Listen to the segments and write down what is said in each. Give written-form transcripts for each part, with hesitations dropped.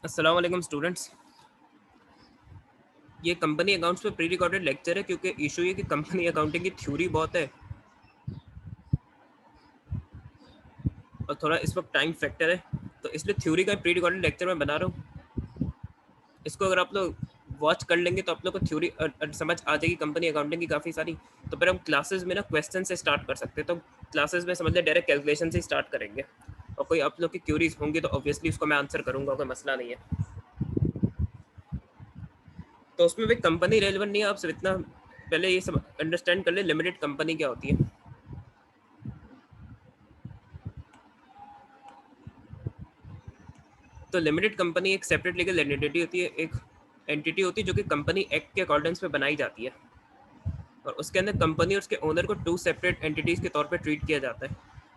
अस्सलाम वालेकुम स्टूडेंट्स। ये कंपनी अकाउंट्स पे प्री रिकॉर्डेड लेक्चर है क्योंकि इशू ये कि कंपनी अकाउंटिंग की थ्योरी बहुत है और थोड़ा इस वक्त टाइम फैक्टर है, तो इसलिए थ्योरी का प्री रिकॉर्डेड लेक्चर मैं बना रहा हूँ। इसको अगर आप लोग वॉच कर लेंगे तो आप लोग को थ्योरी समझ आ जाएगी कंपनी अकाउंटिंग की काफ़ी सारी। तो फिर हम क्लासेस में ना क्वेश्चन से स्टार्ट कर सकते हैं, तो क्लासेस में समझ लें डायरेक्ट कैलकुलेशन से स्टार्ट करेंगे और कोई आप लोग की क्यूरीज होंगी तो ऑब्वियसली उसको मैं आंसर करूँगा, कोई मसला नहीं है। तो उसमें भी कंपनी रेलिवेंट नहीं है, आप सिर्फ इतना पहले ये सब अंडरस्टैंड कर ले लिमिटेड कंपनी क्या होती है। तो लिमिटेड कंपनी एक सेपरेट लीगल एंटिटी होती है, एक एंटिटी होती है जो कि कंपनी एक्ट के अकॉर्डेंस में बनाई जाती है और उसके अंदर कंपनी और उसके ओनर को टू सेपरेट एंटिटीज के तौर पे ट्रीट किया जाता है।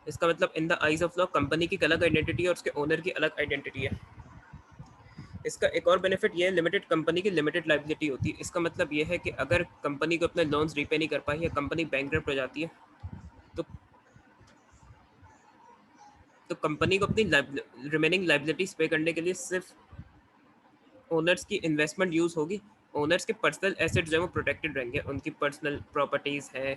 इसका मतलब in the eyes of law company की एक अलग आइडेंटिटी है और उसके ओनर की अलग आइडेंटिटी है। इसका एक और बेनिफिट ये है, लिमिटेड कंपनी की लिमिटेड लाइबिलिटी होती है। इसका मतलब ये है कि अगर कंपनी को अपने लोन्स रिपे नहीं कर पाई या कंपनी बैंकरप्ट हो जाती है तो कंपनी को अपनी रिमेनिंग लाइबिलिटीज पे करने के लिए सिर्फ ओनर्स की इन्वेस्टमेंट यूज़ होगी। ओनर्स के पर्सनल एसेट्स जो है वो प्रोटेक्टेड रहेंगे, उनकी पर्सनल प्रॉपर्टीज़ है,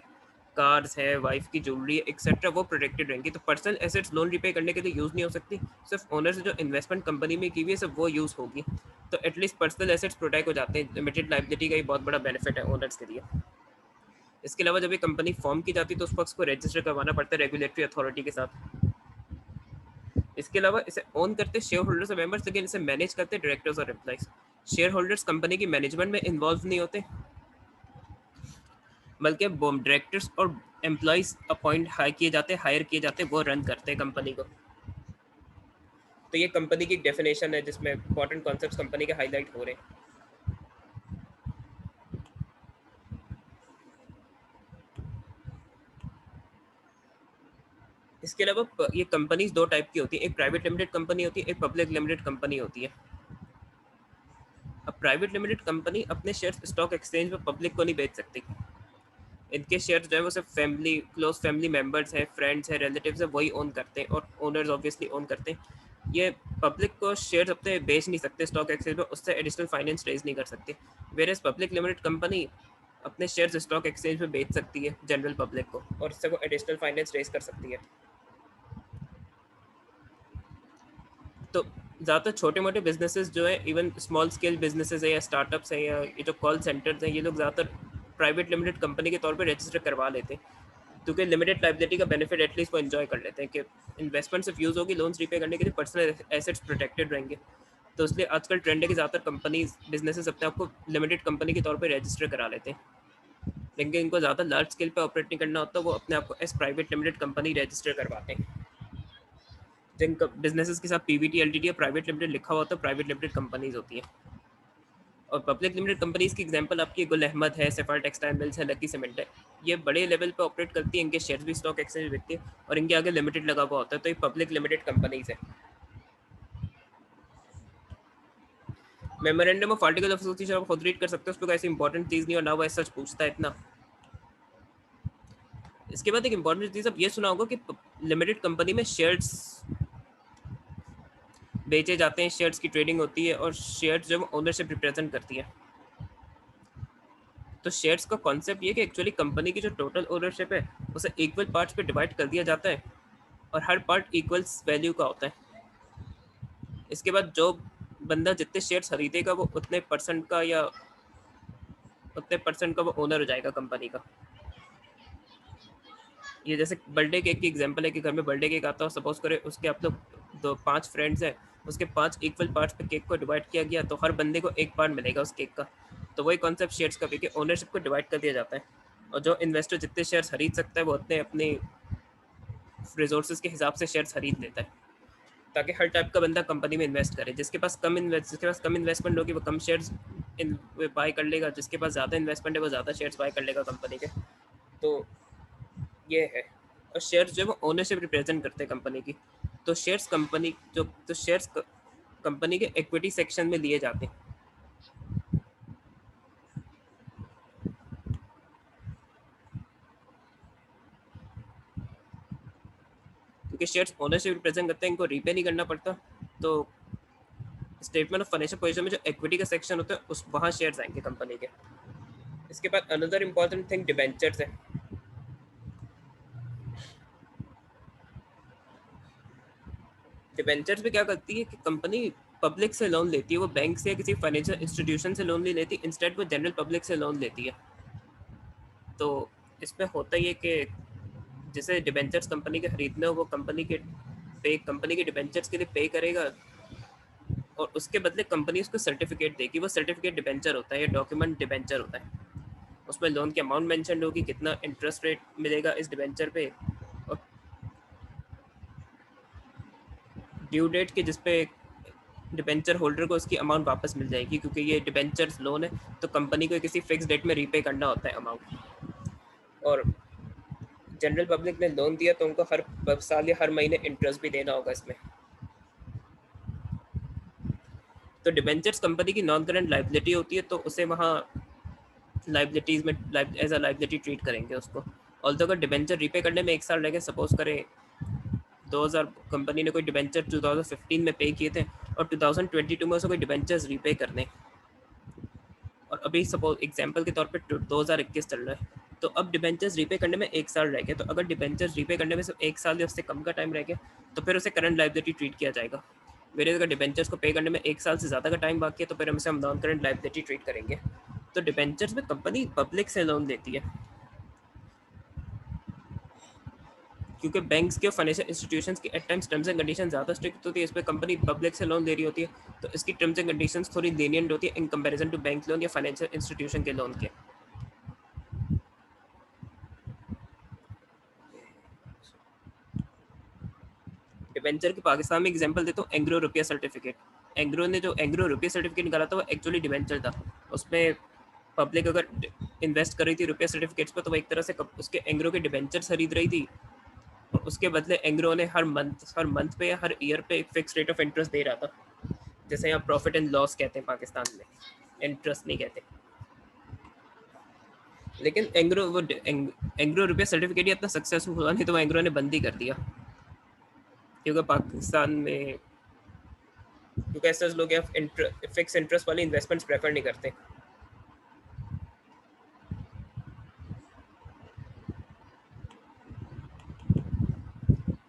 कार्स है, वाइफ की ज्वेलरी एक्सेट्रा, वो प्रोटेक्टेड रहेंगी। तो पर्सनल एसेट्स लोन रिपे करने के लिए यूज़ नहीं हो सकती, सिर्फ ओनर से जो इन्वेस्टमेंट कंपनी में की हुई है सिर्फ वो यूज़ होगी। तो एटलीस्ट पर्सनल एसेट्स प्रोटेक्ट हो जाते हैं। लिमिटेड लाइबिलिटी का ही बहुत बड़ा बेनिफिट है ओनर्स के लिए। इसके अलावा जब ये कंपनी फॉर्म की जाती है तो उस पक्ष को रजिस्टर करवाना पड़ता है रेगुलेटरी अथॉरिटी के साथ। इसके अलावा इसे ओन करते शेयर होल्डर्स और मेंबर्स, लेकिन इसे मैनेज करते डायरेक्टर्स और एम्प्लॉइज। शेयर होल्डर्स कंपनी की मैनेजमेंट में इन्वॉल्व नहीं होते, बल्कि डायरेक्टर्स और एम्प्लॉइज अपॉइंट हायर किए जाते, वो रन करते हैं कंपनी को। तो ये कंपनी की डेफिनेशन है जिसमें इंपॉर्टेंट कॉन्सेप्ट्स कंपनी के हाईलाइट हो रहे हैं। इसके अलावा ये कंपनीज दो टाइप की होती है, एक प्राइवेट लिमिटेड कंपनी होती है, एक पब्लिक लिमिटेड कंपनी होती है। अब प्राइवेट लिमिटेड कंपनी अपने शेयर स्टॉक एक्सचेंज में पब्लिक को नहीं बेच सकती। इनके शेयर जो है वो सिर्फ फैमिली, क्लोज फैमिली मेंबर्स है, फ्रेंड्स है, रिलेटिव्स है, वही ओन करते हैं और ओनर्स ऑब्वियसली ओन करते हैं। ये पब्लिक को शेयर अपने बेच नहीं सकते स्टॉक एक्सचेंज में, उससे एडिशनल फाइनेंस रेज नहीं कर सकते। Whereas public limited company अपने शेयर्स स्टॉक एक्सचेंज में बेच सकती है जनरल पब्लिक को और उससे वो एडिशनल फाइनेंस रेज कर सकती है। तो ज़्यादातर छोटे मोटे बिजनेसेस जो है, इवन स्मॉल स्केल बिजनेसेस है या स्टार्टअप्स है या ये जो कॉल सेंटर्स हैं, ये लोग ज़्यादातर प्राइवेट लिमिटेड कंपनी के तौर पे रजिस्टर करवा लेते हैं क्योंकि लिमिटेड लाइबिलिटी का बेनिफिट एटलीस्ट वो एंजॉय कर लेते हैं कि इन्वेस्टमेंट सिर्फ यूज़ होगी, लोन्स रिपे करने के लिए पर्सनल एसेट्स प्रोटेक्टेड रहेंगे। तो इसलिए आजकल ट्रेंड है कि ज़्यादातर कंपनीज बिजनेसेस अपने आप को लिमिटेड कंपनी के तौर पे रजिस्टर करा लेते हैं, लेकिन इनको ज़्यादा लार्ज स्केल पे ऑपरेट नहीं करना होता, वो अपने आप को as private limited company register करवाते हैं। जिन बिजनेसेस के साथ पीवीटी एलटीडी या प्राइवेट लिमिटेड लिखा हुआ होता है, प्राइवेट लिमिटेड कंपनीज होती है। और पब्लिक लिमिटेड कंपनीज की एग्जांपल आपकी गुल अहमद है, सफार टेक्सटाइल मिल्स है, लकी सीमेंट है। ये बड़े लेवल पे ऑपरेट करती है, इनके शेयर भी स्टॉक एक्सचेंज में बिकते हैं और इनके आगे लिमिटेड लगा हुआ होता है, तो ये पब्लिक लिमिटेड कंपनीज है। Memorandum of article of association आप खुद रीड कर सकते हो, उस पर कोई ऐसी इंपॉर्टेंट चीज़ नहीं और ना वो सच पूछता है इतना। इसके बाद एक इंपॉर्टेंट चीज़ आप ये सुना होगा कि लिमिटेड कंपनी में शेयर्स बेचे जाते हैं, शेयर्स की ट्रेडिंग होती है और शेयर्स जो ओनरशिप रिप्रेजेंट करती है। तो शेयर्स का कॉन्सेप्ट ये कि एक्चुअली कंपनी की जो टोटल ओनरशिप है उसे इक्वल पार्ट्स पे डिवाइड कर दिया जाता है और हर पार्ट इक्वल्स वैल्यू का होता है। इसके बाद जो बंदा जितने शेयर्स खरीदेगा वो उतने परसेंट का वो ओनर हो जाएगा कंपनी का। ये जैसे बर्थडे केक की एग्जांपल है कि घर में बर्थडे केक आता हो, सपोज करें उसके आप लोग दो पांच फ्रेंड्स हैं, उसके पांच इक्वल पार्ट्स पे केक को डिवाइड किया गया तो हर बंदे को एक पार्ट मिलेगा उस केक का। तो वही कॉन्सेप्ट शेयर्स का भी कि ओनरशिप को डिवाइड कर दिया जाता है और जो इन्वेस्टर जितने शेयर्स खरीद सकता है वो उतने अपने रिसोर्सेज के हिसाब से शेयर्स खरीद लेता है, ताकि हर टाइप का बंदा कंपनी में इन्वेस्ट करे। जिसके पास कम इन्वेस्टमेंट होगी वो कम शेयर्स इन बाय कर लेगा, जिसके पास ज़्यादा इन्वेस्टमेंट है वो ज़्यादा शेयर्स बाय कर लेगा कंपनी के। तो ये है। और शेयर्स जो है वो ओनरशिप रिप्रेजेंट करते हैं कंपनी की। तो शेयर्स कंपनी के इक्विटी सेक्शन में लिए जाते हैं, क्योंकि शेयर्स ओनरशिप रिप्रेजेंट करते हैं, इनको रीपे नहीं करना पड़ता। तो स्टेटमेंट ऑफ फाइनेंशियल पोजीशन में जो इक्विटी का सेक्शन होता है उस वहाँ शेयर्स आएंगे कंपनी के। इसके बाद अनदर इम्पॉर्टेंट थिंग डिबेंचर्स है। डिबेंचर्स में क्या करती है कि कंपनी पब्लिक से लोन लेती है, वो बैंक से या किसी फाइनेंशियल इंस्टीट्यूशन से लोन नहीं लेती, इंस्टेड वो जनरल पब्लिक से लोन लेती है। तो इसमें होता ही है कि जिसे डिबेंचर्स कंपनी के खरीदने हो वो कंपनी के डिबेंचर्स के लिए पे करेगा, और उसके बदले कंपनी उसको सर्टिफिकेट देगी। वो सर्टिफिकेट डिबेंचर होता है या डॉक्यूमेंट डिबेंचर होता है। उसमें लोन की अमाउंट मेंशन होगी, कितना इंटरेस्ट रेट मिलेगा इस डिबेंचर पे, और ड्यू डेट की जिसपे डिबेंचर होल्डर को उसकी अमाउंट वापस मिल जाएगी, क्योंकि ये डिबेंचर्स लोन है तो कंपनी को किसी फिक्स डेट में रीपे करना होता है अमाउंट। और जनरल पब्लिक ने लोन दिया तो उनको हर साल या हर महीने इंटरेस्ट भी देना होगा इसमें। तो डिबेंचर्स कंपनी की नॉन करंट लाइबिलिटी होती है, तो उसे वहाँ लाइबिलिटीज में एज अ लाइबिलिटी ट्रीट करेंगे उसको। ऑल्दो अगर डिबेंचर रीपे करने में एक साल रह गए, सपोज करें 2000 कंपनी ने कोई डिबेंचर 2015 में पे किए थे और 2022 में उसे कोई डिबेंचर्स रीपे करने, और अभी सपोज एग्जांपल के तौर पे 2021 चल रहा है, तो अब डिबेंचर्स रीपे करने में एक साल रह गया। तो अगर डिबेंचर्स रीपे करने में सिर्फ एक साल या उससे कम का टाइम रह गया तो फिर उसे करंट लाइबिलिटी ट्रीट किया जाएगा। मेरे अगर डिबेंचर्स को पे करने में एक साल से ज़्यादा का टाइम बाकी है तो फिर हम नॉन करंट लाइबिलिटी ट्रीट करेंगे। तो डिबेंचर्स में कंपनी पब्लिक से लोन लेती है, क्योंकि बैंक्स के और फाइनेंशियल इंस्टीट्यूशंस की at times terms and condition ज़्यादा स्ट्रिक्ट होती है। इस पर कंपनी पब्लिक से लोन दे रही होती है, तो इसकी टर्म्स एंड कंडीशंस थोड़ी lenient होती है in comparison to bank loan या फाइनेंशियल इंस्टीट्यूशन के लोन के। डिबेंचर के पाकिस्तान में एग्जांपल देता हूँ, एंग्रो रुपया सर्टिफिकेट। एंग्रो ने जो एंग्रो रुपया सर्टिफिकेट निकाला था वो एक्चुअली डिबेंचर था। उसमें पब्लिक अगर इन्वेस्ट कर रही थी रुपया सर्टिफिकेट्स पर, तो वो एक तरह से उसके एंग्रो के डिबेंचर्स खरीद रही थी, और उसके बदले एंग्रो ने हर मंथ पे या हर ईयर पे एक फिक्स रेट ऑफ इंटरेस्ट दे रहा था, जैसे यहाँ प्रॉफिट एंड लॉस कहते हैं पाकिस्तान में, इंटरेस्ट नहीं कहते। लेकिन एंग्रो रुपया सर्टिफिकेट ही इतना सक्सेसफुल हुआ नहीं, तो वो एंग्रो ने बंद ही कर दिया, क्योंकि पाकिस्तान में क्योंकि ऐसे लोग फिक्स इंटरेस्ट वाली इन्वेस्टमेंट्स प्रेफर नहीं करते।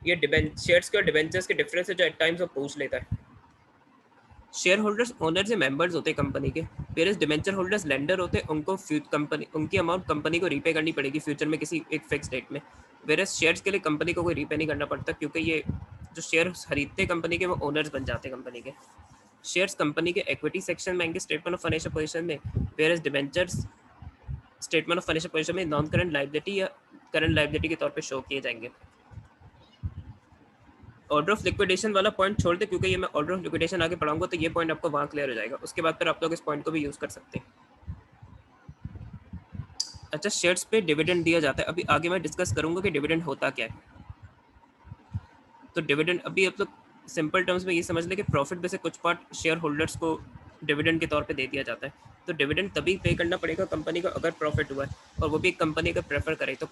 ये शेयर्स के और डिबेंचर्स के डिफरेंस है जो एट टाइम्स वो पूछ लेता है। शेयर होल्डर्स ओनर्स या मेंबर्स होते हैं कंपनी के, वेयर डिबेंचर होल्डर्स लेंडर होते हैं, उनको कंपनी उनकी अमाउंट कंपनी को रीपे करनी पड़ेगी फ्यूचर में किसी एक फिक्स डेट में। वेयर शेयर्स के लिए कंपनी को कोई रीपे नहीं करना पड़ता, क्योंकि ये जो शेयर खरीदते हैं कंपनी के वो ओनर्स बन जाते हैं कंपनी के। शेयर्स कंपनी के इक्विटी सेक्शन में आएंगे स्टेटमेंट ऑफ फाइनेंशियल पोजीशन में, where debentures statement of financial position में नॉन करंट लाइबिलिटी या करंट लाइबिलिटी के तौर पे शो किए जाएंगे। ऑर्डर ऑफ लिक्विडेशन वाला पॉइंट छोड़ दे, क्योंकि ये मैं ऑर्डर ऑफ लिक्विडेशन आगे पढ़ाऊंगा तो ये पॉइंट आपको वहाँ क्लियर हो जाएगा। उसके बाद फिर आप लोग इस पॉइंट को भी यूज़ कर सकते हैं। अच्छा, शेयर्स पे डिविडेंड दिया जाता है। अभी आगे मैं डिस्कस करूंगा कि डिविडेंड होता क्या है। तो डिविडेंड अभी आप लोग सिंपल टर्म्स में ये समझ लें कि प्रॉफिट में से कुछ पार्ट शेयर होल्डर्स को डिविडेंड के तौर पे दे दिया जाता है। तो डिविडेंड तभी पे करना पड़ेगा कंपनी को अगर प्रॉफिट हुआ है, और वो भी कंपनी का प्रेफर करे तो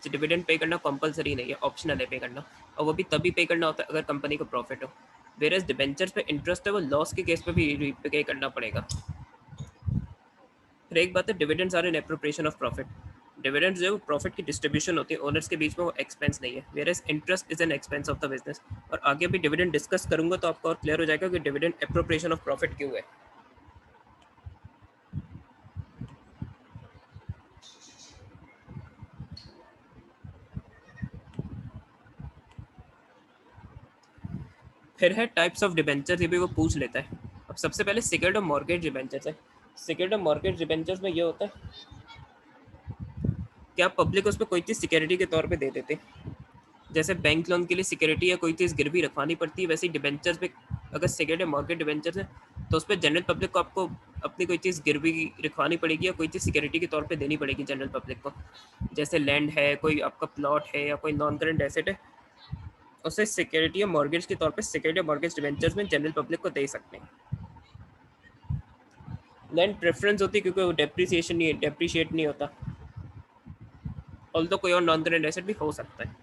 डिविडेंड पे करना कंपलसरी नहीं है, ऑप्शनल है पे करना, और वो भी तभी पे करना होता है अगर कंपनी को प्रॉफिट हो। वेयर एज डिबेंचर्स पे इंटरेस्ट है वो लॉस के केस पे भी पे करना पड़ेगा। फिर एक बात है, dividends are an appropriation of profit. Dividends जो है वो प्रॉफिट की डिस्ट्रीब्यूशन होती है ओनर्स के बीच में, वो एक्सपेंस नहीं है। Whereas interest is an expense of the business. और आगे भी डिविडेंड डिस्कस करूंगा तो आपको और क्लियर हो जाएगा कि डिविडेंड एप्रोप्रिएशन ऑफ प्रॉफिट क्यों है। फिर है टाइप्स ऑफ डिबेंचर्स, ये भी वो पूछ लेता है। अब सबसे पहले सिक्योर्ड और मॉर्गेज डिबेंचर्स है। सिक्योर्ड और मॉर्गेज डिबेंचर्स में ये होता है कि आप पब्लिक उस पर कोई चीज़ सिक्योरिटी के तौर पे दे देते हैं। जैसे बैंक लोन के लिए सिक्योरिटी या कोई चीज़ गिरवी रखवानी पड़ती है, वैसे ही डिबेंचर्स पे अगर सिक्योर्ड या मॉर्गेज डिबेंचर्स है तो उस पर जनरल पब्लिक को आपको अपनी कोई चीज़ गिरवी रखवानी पड़ेगी या कोई चीज़ सिक्योरिटी के तौर पे देनी पड़ेगी जनरल पब्लिक को। जैसे लैंड है, कोई आपका प्लॉट है या कोई नॉन करंट एसेट है, उसे सिक्योरिटी या मॉर्गेज के तौर पे सिक्योर्ड या मॉर्गेज डिबेंचर्स में जनरल पब्लिक को दे सकते हैं। लैंड प्रेफरेंस होती है क्योंकि वो डेप्रिशिएट नहीं होता, ऑल्दो कोई और नॉन करंट एसेट भी हो सकता है।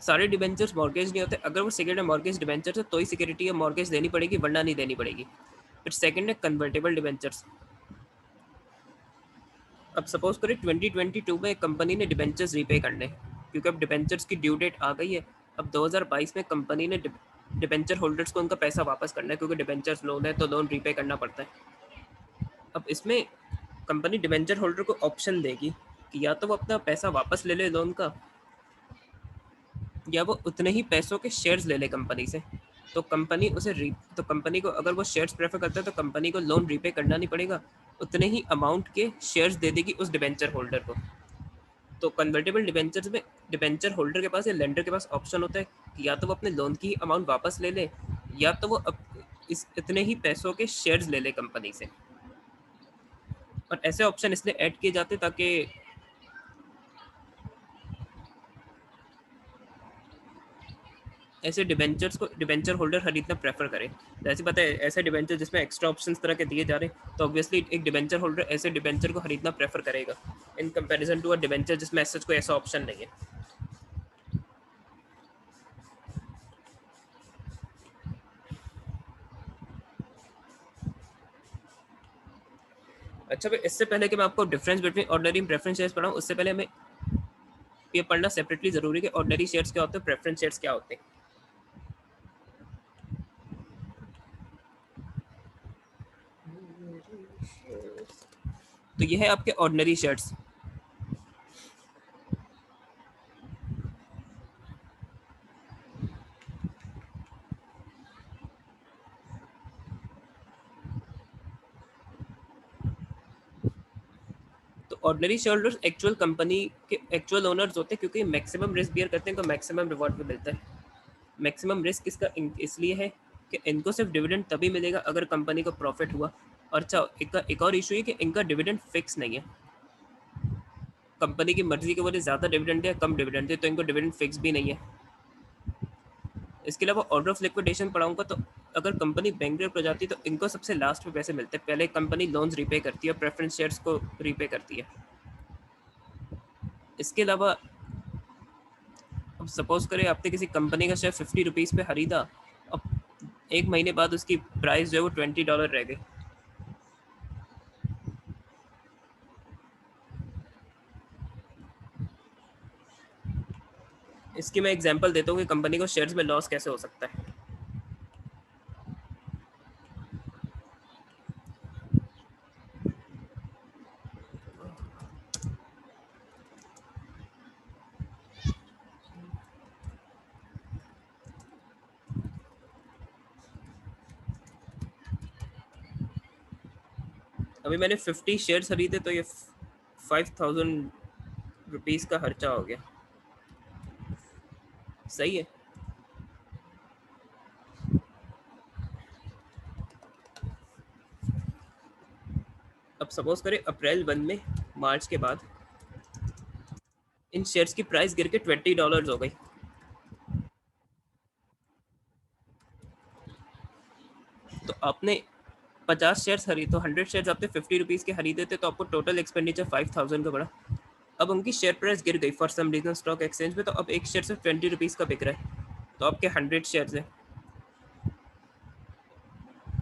सारे डिबेंचर्स मॉर्गेज नहीं होते। अगर वो सेकंड है मॉर्गेज डिबेंचर है तो ही सिक्योरिटी या मॉर्गेज देनी पड़ेगी, वरना नहीं देनी पड़ेगी। फिर सेकंड है कन्वर्टेबल डिबेंचर्स। अब सपोज करें 2022 में एक कंपनी ने डिबेंचर्स रीपे करने, क्योंकि अब डिबेंचर्स की ड्यू डेट आ गई है। अब 2022 में कंपनी ने डिबेंचर होल्डर्स को उनका पैसा वापस करना है, क्योंकि डिबेंचर्स लोन है तो लोन रीपे करना पड़ता है। अब इसमें कंपनी डिबेंचर होल्डर को ऑप्शन देगी कि या तो वो अपना पैसा वापस ले ले लोन का, या वो उतने ही पैसों के शेयर्स ले ले कंपनी से। तो कंपनी तो कंपनी को अगर वो शेयर्स प्रेफर करता है तो कंपनी को लोन रीपे करना नहीं पड़ेगा, उतने ही अमाउंट के शेयर्स दे देगी उस डिबेंचर होल्डर को। तो कन्वर्टेबल डिबेंचर्स में डिबेंचर होल्डर के पास या लेंडर के पास ऑप्शन होता है कि या तो वो अपने लोन की अमाउंट वापस ले ले, या तो वो इस इतने ही पैसों के शेयर्स ले ले कंपनी से। और ऐसे ऑप्शन इसलिए ऐड किए जाते ताकि ऐसे डिबेंचर्स को डिबेंचर होल्डर खरीदना प्रेफर करे। जैसे पता है ऐसे डिबेंचर जिसमें एक्स्ट्रा ऑप्शंस तरह के दिए जा रहे हैं, तो ऑब्वियसली एक डिबेंचर होल्डर ऐसे डिबेंचर को खरीदना प्रेफर करेगा in comparison to a debenture जिसमें ऐसा कोई ऐसा ऑप्शन नहीं है। अच्छा भाई, इससे पहले कि मैं आपको difference between ordinary and preference shares पढ़ाऊँ, उससे पहले हमें ये पढ़ना सेपरेटली जरूरी है कि ऑर्डिनरी शेयर्स क्या होते हैं, प्रेफरेंस शेयर्स क्या होते हैं। तो ये है आपके ऑर्डिनरी शेयर्स। तो ordinary share holders actual company के एक्चुअल ओनर्स होते हैं, क्योंकि मैक्सिमम रिस्क बियर करते हैं तो मैक्सिमम रिवॉर्ड भी मिलता है। मैक्सिमम रिस्क इसका इसलिए है कि इनको सिर्फ डिविडेंड तभी मिलेगा अगर कंपनी को प्रॉफिट हुआ। और अच्छा, एक और इशू है कि इनका डिविडेंड फिक्स नहीं है। कंपनी की मर्जी के वजह ज़्यादा डिविडेंड दे या कम डिविडेंड दे, तो इनको डिविडेंड फिक्स भी नहीं है। इसके अलावा ऑर्डर ऑफ लिक्विडेशन पढ़ाऊंगा, तो अगर कंपनी बैंकरप्ट हो जाती है तो इनको सबसे लास्ट में पैसे मिलते हैं। पहले कंपनी लोन्स रीपे करती है, प्रेफरेंस शेयर्स को रीपे करती है। इसके अलावा अब सपोज करें आपने किसी कंपनी का शेयर 50 रुपीज़ पे खरीदा, अब एक महीने बाद उसकी प्राइस जो है वो $20 रह गई। इसकी मैं एग्जांपल देता हूँ कि कंपनी को शेयर्स में लॉस कैसे हो सकता है। अभी मैंने 50 शेयर्स खरीदे तो ये 5000 रुपीज़ का खर्चा हो गया। सही है। अब सपोज करें अप्रैल 1 में मार्च के बाद इन शेयर्स की प्राइस गिर के $20 हो गई। तो आपने 50 शेयर्स खरीद तो 100 शेयर्स आपने 50 रुपीज़ के खरीदे थे, तो आपको टोटल एक्सपेंडिचर 5000 का पड़ा। अब उनकी शेयर प्राइस गिर गई for some reason stock exchange में, तो अब एक शेयर सिर्फ 20 रुपीज़ का बिक रहा है। तो आपके 100 शेयर्स हैं,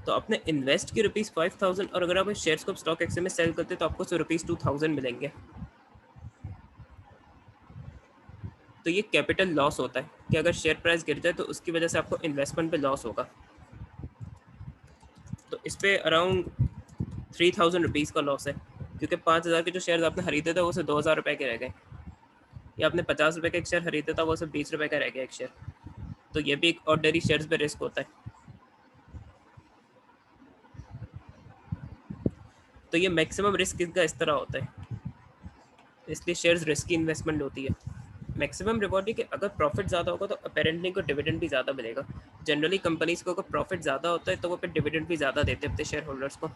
तो आपने इन्वेस्ट की ₹5000, और अगर आप इस शेयर्स को स्टॉक एक्सचेंज में सेल करते तो आपको सिर्फ ₹2000 मिलेंगे। तो ये कैपिटल लॉस होता है कि अगर शेयर प्राइस गिर जाए तो उसकी वजह से आपको इन्वेस्टमेंट पे लॉस होगा। तो इस पे अराउंड ₹3000 का लॉस है, क्योंकि 5000 के जो शेयर आपने खरीदे थे वो सिर्फ ₹2000 के रह गए, या आपने ₹50 का एक शेयर खरीदा था वो सिर्फ ₹20 का रह गया एक शेयर। तो ये भी एक ऑर्डिनरी शेयर्स पे रिस्क होता है। तो ये मैक्सिमम रिस्क इसका इस तरह होता है, इसलिए शेयर्स रिस्की इन्वेस्टमेंट होती है। मैक्सिमम रिवॉर्ड है कि अगर प्रॉफिट ज़्यादा होगा तो अपेरेंटली को डिविडेंड भी ज़्यादा मिलेगा। जनरली कंपनीज को अगर प्रॉफिट ज़्यादा होता है तो वो फिर डिविडेंड भी ज़्यादा देते हैं अपने शेयर होल्डर्स को।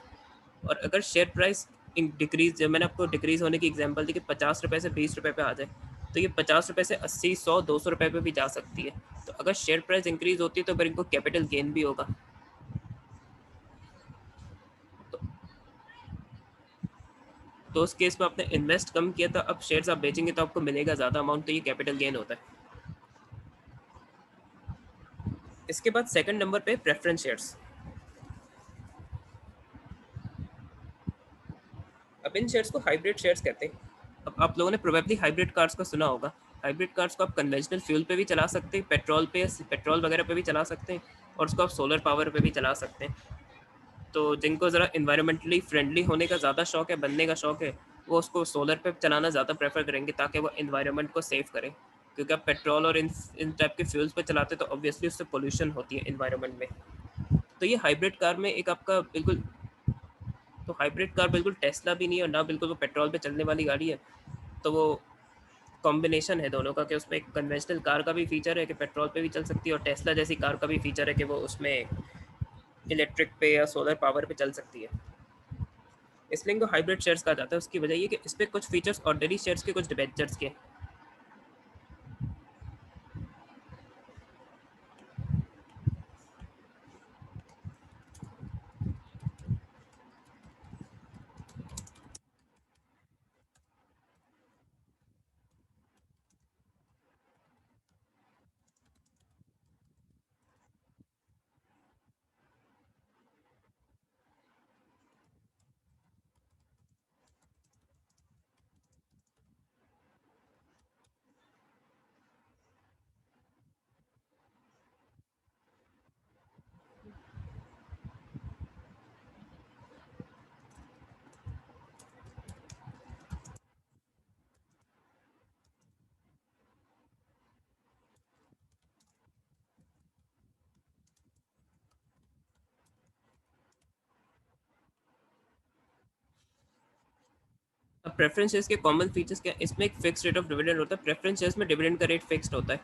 और अगर शेयर प्राइस डिक्रीज, जब मैंने आपको डिक्रीज होने की एग्जांपल दी कि ₹50 से ₹20 पे आ जाए, तो ये ₹50 से 80, 100, ₹200 पे भी जा सकती है। तो अगर शेयर प्राइस इंक्रीज होती है तो फिर इनको कैपिटल गेन भी होगा। तो, तो उस केस में आपने इन्वेस्ट कम किया था, अब शेयर्स आप बेचेंगे तो आपको मिलेगा ज़्यादा अमाउंट, तो ये कैपिटल गेन होता है। इसके बाद सेकंड नंबर पे प्रेफरेंस शेयर्स। अब इन शेयर्स को हाइब्रिड शेयर्स कहते हैं। अब आप लोगों ने प्रोबेबली हाइब्रिड कार्स को सुना होगा। हाइब्रिड कार्स को आप कन्वेंशनल फ्यूल पे भी चला सकते हैं, पेट्रोल वगैरह पे भी चला सकते हैं, और उसको आप सोलर पावर पे भी चला सकते हैं। तो जिनको ज़रा इन्वायरमेंटली फ्रेंडली होने का ज़्यादा शौक है, बनने का शौक है, वो उसको सोलर पे चलाना ज़्यादा प्रेफर करेंगे ताकि वो इन्वायरमेंट को सेव करें। क्योंकि आप पेट्रोल और इन टाइप के फ्यूल्स पे चलाते तो ऑब्वियसली उससे पोल्यूशन होती है इन्वायरमेंट में। तो ये हाइब्रिड कार में एक आपका बिल्कुल, तो हाइब्रिड कार बिल्कुल टेस्ला भी नहीं है और ना बिल्कुल वो पेट्रोल पे चलने वाली गाड़ी है। तो वो कॉम्बिनेशन है दोनों का, कि उसमें एक कन्वेंशनल कार का भी फीचर है कि पेट्रोल पे भी चल सकती है, और टेस्ला जैसी कार का भी फीचर है कि वो उसमें इलेक्ट्रिक पे या सोलर पावर पे चल सकती है। इसलिए इनको हाइब्रिड शेयर्स कहा जाता है। उसकी वजह ये कि इस पे कुछ फीचर्स ऑर्डिनरी शेयर्स के, कुछ डिबेंचर्स के। अब प्रेफरेंस शेयर्स के कॉमन फीचर्स क्या, इसमें एक फिक्स रेट ऑफ डिविडेंड होता है। प्रेफरेंस शेयर्स में डिविडेंड का रेट फिक्स्ड होता है।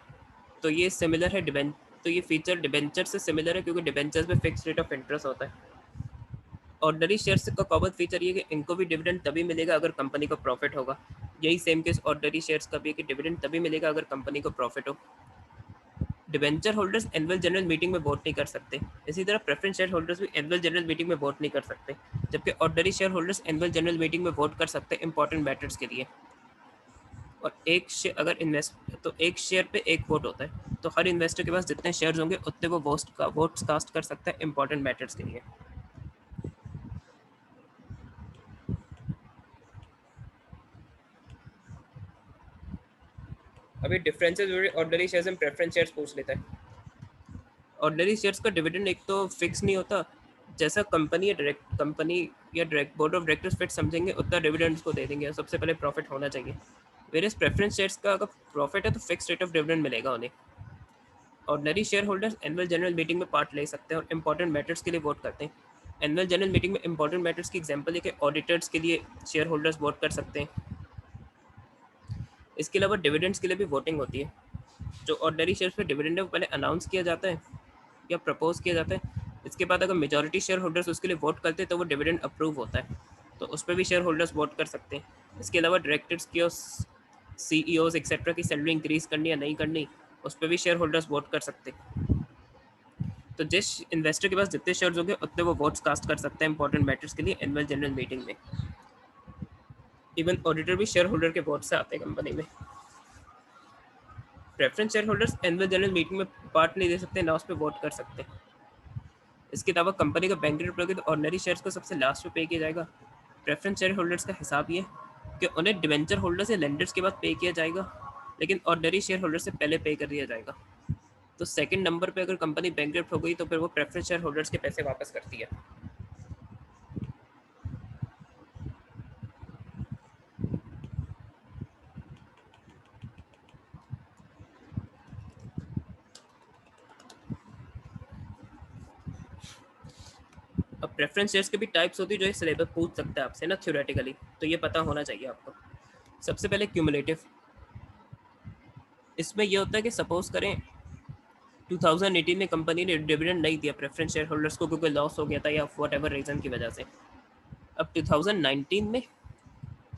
तो ये सिमिलर है डिबेंच तो ये फीचर डिबेंचर से सिमिलर है, क्योंकि डिबेंचर्स में फिक्स रेट ऑफ इंटरेस्ट होता है। ऑर्डिनरी शेयर्स का कॉमन फीचर ये कि इनको भी डिविडेंड तभी मिलेगा अगर कंपनी को प्रॉफिट होगा। यही सेम केस ऑर्डिनरी शेयर्स का भी है कि डिविडेंड तभी मिलेगा अगर कंपनी को प्रॉफिट हो। Debenture holders annual general meeting में वोट नहीं कर सकते। इसी तरह प्रेफरेंस शेयर होल्डर्स भी एनुअल जनरल मीटिंग में वोट नहीं कर सकते। जबकि ordinary share holders annual general meeting में वोट कर सकते हैं इंपॉर्टेंट मैटर्स के लिए। और एक शेयर अगर इन्वेस्ट तो एक शेयर पे एक वोट होता है, तो हर इन्वेस्टर के पास जितने शेयर्स होंगे उतने वो वोट्स कास्ट कर सकता है इंपॉर्टेंट मैटर्स के लिए। अभी differences ordinary shares and preference shares पूछ लेता है। ऑर्डिनरी शेयर्स का डिविडेंड एक तो फिक्स नहीं होता। जैसा कंपनी या direct board of directors fit समझेंगे उतना डिविडेंड को दे देंगे। सबसे पहले प्रॉफिट होना चाहिए। वेर एज प्रेफरेंस शेयर्स का अगर प्रॉफिट है तो फिक्स रेट ऑफ डिविडेंड मिलेगा उन्हें। Ordinary share holders annual general meeting में पार्ट ले सकते हैं और इंपॉर्टेंट मैटर्स के लिए वोट करते हैं। एनुअल जनरल मीटिंग में इंपॉर्टेंट मैटर्स की एग्जांपल है कि ऑडिटर्स के लिए शेयर होल्डर्स वोट कर सकते हैं। इसके अलावा डिविडेंड्स के लिए भी वोटिंग होती है। जो ऑर्डिनरी शेयर्स पे डिविडेंड है वो पहले अनाउंस किया जाता है या प्रपोज किया जाता है। इसके बाद अगर मेजॉरिटी शेयर होल्डर्स उसके लिए वोट करते हैं तो वो डिविडेंड अप्रूव होता है। तो उस पर भी शेयर होल्डर्स वोट कर सकते हैं। इसके अलावा डायरेक्टर्स की और सीईओज एक्सेट्रा की सैलरी इंक्रीज करनी या नहीं करनी, उस पर भी शेयर होल्डर्स वोट कर सकते हैं। तो जिस इन्वेस्टर के पास जितने शेयर्स होंगे उतने वो वोट्स कास्ट कर सकते हैं इंपॉर्टेंट मैटर्स के लिए एनुअल जनरल मीटिंग में। इवन ऑडिटर भी शेयर होल्डर के वोट से आते हैं कंपनी में। Preference share holders annual general meeting में पार्ट नहीं दे सकते, ना उस पर वोट कर सकते। इसके अलावा कंपनी का बैंक होगी तो ऑर्डिनरी शेयर्स को सबसे लास्ट में पे किया जाएगा। प्रेफरेंस शेयर होल्डर्स का हिसाब ये कि उन्हें डिवेंचर होल्डर्स या लेंडर्स के बाद पे किया जाएगा, लेकिन ऑर्डिनरी शेयर होल्डर से पहले पे कर दिया जाएगा। तो सेकंड नंबर पे अगर कंपनी बैंक हो गई तो फिर वो प्रेफरेंस शेयर होल्डर्स के पैसे वापस करती है। अब प्रेफरेंस शेयर्स के भी टाइप्स होती है जो ये सिलेबस पूछ सकता है आपसे ना थ्योरेटिकली, तो ये पता होना चाहिए आपको। सबसे पहले क्यूमुलेटिव। इसमें यह होता है कि सपोज करें 2018 में कंपनी ने डिविडेंड नहीं दिया प्रेफरेंस शेयर होल्डर्स को क्योंकि लॉस हो गया था या वट एवर रीज़न की वजह से। अब 2019 में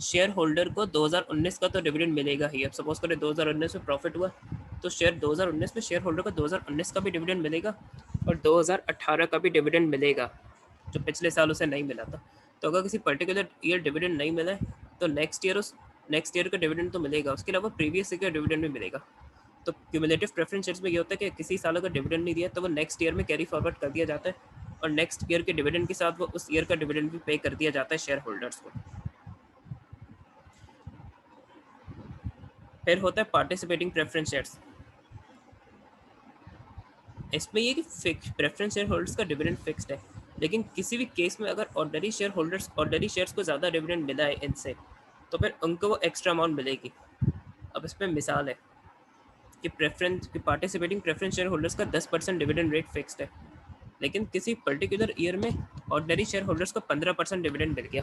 शेयर होल्डर को 2019 का तो डिविडेंड मिलेगा ही। अब सपोज करें 2019 में प्रॉफिट हुआ तो शेयर 2019 में शेयर होल्डर को 2019 का भी डिविडेंड मिलेगा और 2018 का भी डिविडेंड मिलेगा जो पिछले साल उसे नहीं मिला था। तो अगर किसी पर्टिकुलर ईयर डिविडेंड नहीं मिला है तो नेक्स्ट ईयर का डिविडेंड तो मिलेगा, उसके अलावा प्रीवियस ईयर का डिविडेंड भी मिलेगा। तो क्यूमुलेटिव प्रेफरेंस शेयर्स में ये होता है कि किसी साल अगर डिविडेंड नहीं दिया तो वो नेक्स्ट ईयर में कैरी फॉरवर्ड कर दिया जाता है, और नेक्स्ट ईयर के डिविडेंड के साथ वो उस ईयर का डिविडेंड भी पे कर दिया जाता है शेयर होल्डर्स को। फिर होता है पार्टिसिपेटिंग प्रेफरेंस शेयर्स। इसमें ये कि फिक्स प्रेफरेंस शेयर होल्डर्स का डिविडेंड फिक्स्ड है, लेकिन किसी भी केस में अगर ऑर्डिनरी शेयर्स को ज़्यादा डिविडेंड मिला है इनसे, तो फिर उनको वो एक्स्ट्रा अमाउंट मिलेगी। अब इसमें मिसाल है कि पार्टिसिपेटिंग प्रेफरेंस शेयर होल्डर्स का 10% डिविडेंड रेट फिक्स्ड है, लेकिन किसी पर्टिकुलर ईयर में ऑर्डिनरी शेयर होल्डर्स को 15% डिविडेंड मिल गया,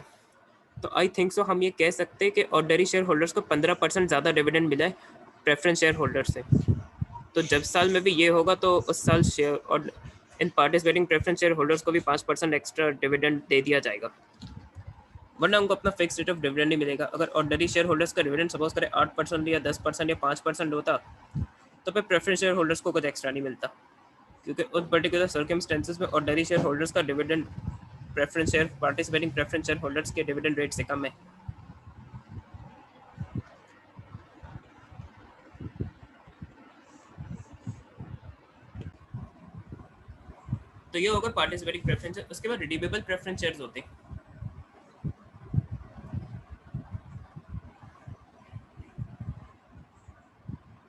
तो आई थिंक सो हम ये कह सकते हैं कि ऑर्डिनरी शेयर होल्डर्स को 15% ज़्यादा डिविडेंड मिला है प्रेफरेंस शेयर होल्डर से। तो जब साल में भी ये होगा तो उस साल शेयर और इन पार्टिसिपेटिंग प्रेफरेंस शेयर होल्डर्स को भी 5% एक्स्ट्रा डिविडेंड दे दिया जाएगा, वरना उनको अपना फिक्स रेट ऑफ डिविडेंड नहीं मिलेगा। अगर ऑर्डिनरी शेयर होल्डर्स का डिविडेंड सपोज करें 8% या 10% या 5% होता, तो फिर प्रेफरेंस शेयर होल्डर्स को कुछ एक्स्ट्रा नहीं मिलता, क्योंकि उन पर्टिकुलर सर्कमस्टेंसेज में ऑर्डिनरी शेयर होल्डर्स का dividend participating preference share holders के डिविडेंड रेट से कम है। तो ये होगा पार्टिसिपेटिंग प्रेफरेंस। उसके बाद रिडीमेबल प्रेफरेंस शेयर्स होते हैं।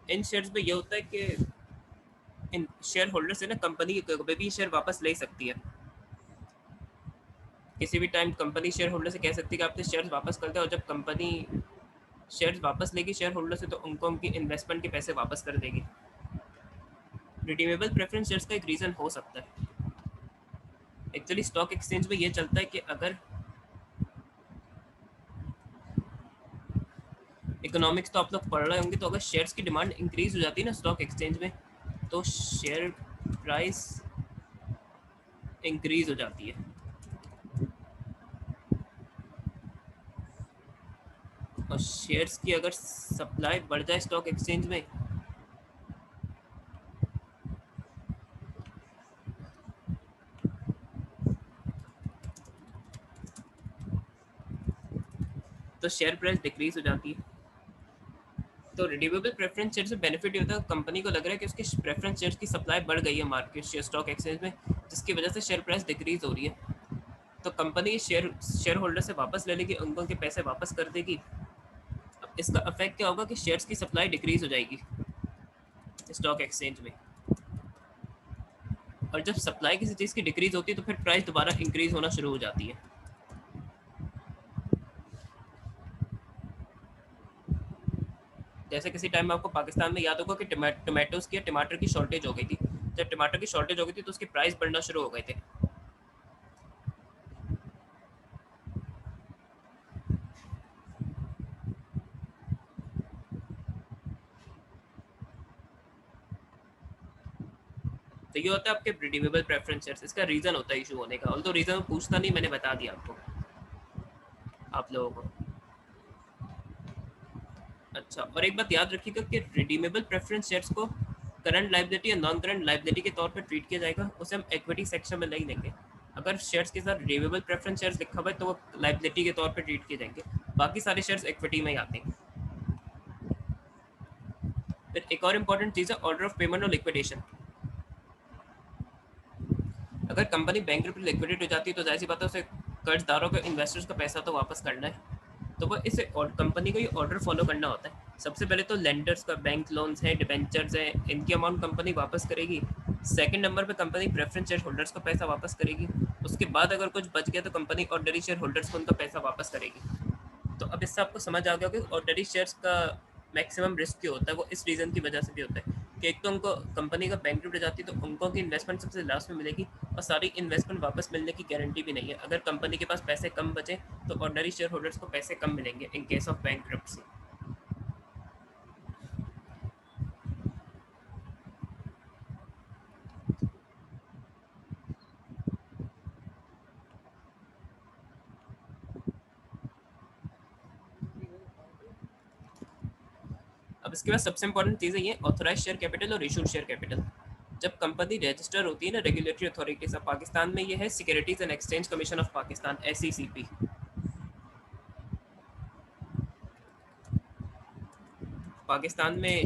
इन शेयर्स में ये होता है कि इन शेयर होल्डर से ना कंपनी कभी भी शेयर वापस ले सकती है। किसी भी टाइम कंपनी शेयर होल्डर से कह सकती है कि आपने शेयर वापस कर दिया, और जब कंपनी शेयर वापस लेगी शेयर होल्डर से, तो उनको उनकी इन्वेस्टमेंट के पैसे वापस कर देगी। रिडीमेबल प्रेफरेंस शेयर्स का एक रीज़न हो सकता है, एक्चुअली स्टॉक एक्सचेंज में ये चलता है कि अगर इकोनॉमिक्स तो आप लोग पढ़ रहे होंगे, तो अगर शेयर्स की डिमांड इंक्रीज हो जाती है ना स्टॉक एक्सचेंज में, तो शेयर प्राइस इंक्रीज हो जाती है। और शेयर्स की अगर सप्लाई बढ़ जाए स्टॉक एक्सचेंज में, तो शेयर प्राइस डिक्रीज हो जाती है। तो रिडीमेबल प्रेफरेंस शेयर से बेनिफिट ये होता है, कंपनी को लग रहा है कि उसकी प्रेफरेंस शेयर्स की सप्लाई बढ़ गई है मार्केट शेयर स्टॉक एक्सचेंज में, जिसकी वजह से शेयर प्राइस डिक्रीज हो रही है, तो कंपनी शेयर होल्डर से वापस ले लेगी, उनको उनके पैसे वापस कर देगी। अब इसका इफेक्ट क्या होगा कि शेयर्स की सप्लाई डिक्रीज हो जाएगी स्टॉक एक्सचेंज में, और जब सप्लाई किसी चीज़ की डिक्रीज होती है तो फिर प्राइस दोबारा इंक्रीज होना शुरू हो जाती है। जैसे किसी टाइम में आपको पाकिस्तान में याद होगा कि टमाटोज की टमाटर की शॉर्टेज हो गई थी। जब टमाटर की शॉर्टेज हो गई थी तो उसकी प्राइस बढ़ना शुरू हो गए थे। तो ये होता है आपके रिडीमेबल प्रेफरेंस शेयर्स। इसका रीज़न होता है इशू होने का, ऑल्दो रीज़न पूछता नहीं, मैंने बता दिया आपको, आप लोगों को। अच्छा, और एक बात याद रखिएगा कि रिडीमेबल प्रेफरेंस शेयर्स को करंट लाइबिलिटी या नॉन करंट लाइबिलिटी के तौर पर ट्रीट किया जाएगा, उसे हम इक्विटी सेक्शन में नहीं लेंगे। अगर शेयर्स के साथ रिडीमेबल प्रेफरेंस शेयर्स लिखा हुआ है तो वो लाइबिलिटी के तौर पर ट्रीट किए जाएंगे, बाकी सारे शेयर्स इक्विटी में ही आते हैं। फिर एक और इम्पॉर्टेंट चीज़ है ऑर्डर ऑफ पेमेंट और लिक्विडेशन। अगर कंपनी बैंक लिक्विडेट हो जाती है तो जाहिर सी बात है उसे कर्जदारों को इन्वेस्टर्स का पैसा तो वापस करना है, तो वो इसे और कंपनी को ये ऑर्डर फॉलो करना होता है। सबसे पहले तो लेंडर्स का बैंक लोन्स हैं, डिबेंचर्स हैं, इनकी अमाउंट कंपनी वापस करेगी। सेकंड नंबर पे कंपनी प्रेफरेंस शेयर होल्डर्स को पैसा वापस करेगी। उसके बाद अगर कुछ बच गया तो कंपनी ऑर्डनरी शेयर होल्डर्स को उनका पैसा वापस करेगी। तो अब इससे आपको समझ आ गया कि ऑर्डिनरी शेयर्स का मैक्सिमम रिस्क क्यों होता है। वो इस रीज़न की वजह से भी होता है कि एक तो उनको कंपनी का बैंक हो जाती है तो उनको की इन्वेस्टमेंट सबसे लास्ट में मिलेगी, और सारी इन्वेस्टमेंट वापस मिलने की गारंटी भी नहीं है। अगर कंपनी के पास पैसे कम बचे तो ऑर्डिनरी शेयर होल्डर्स को पैसे कम मिलेंगे इन केस ऑफ बैंक। अब इसके बाद सबसे इंपॉर्टेंट चीज़ है ये ऑथोराइज शेयर कैपिटल और इशूड शेयर कैपिटल। जब कंपनी रजिस्टर होती है ना रेगुलेटरी अथॉरिटी से, पाकिस्तान में ये है securities and exchange commission of Pakistan, SECP। Pakistan में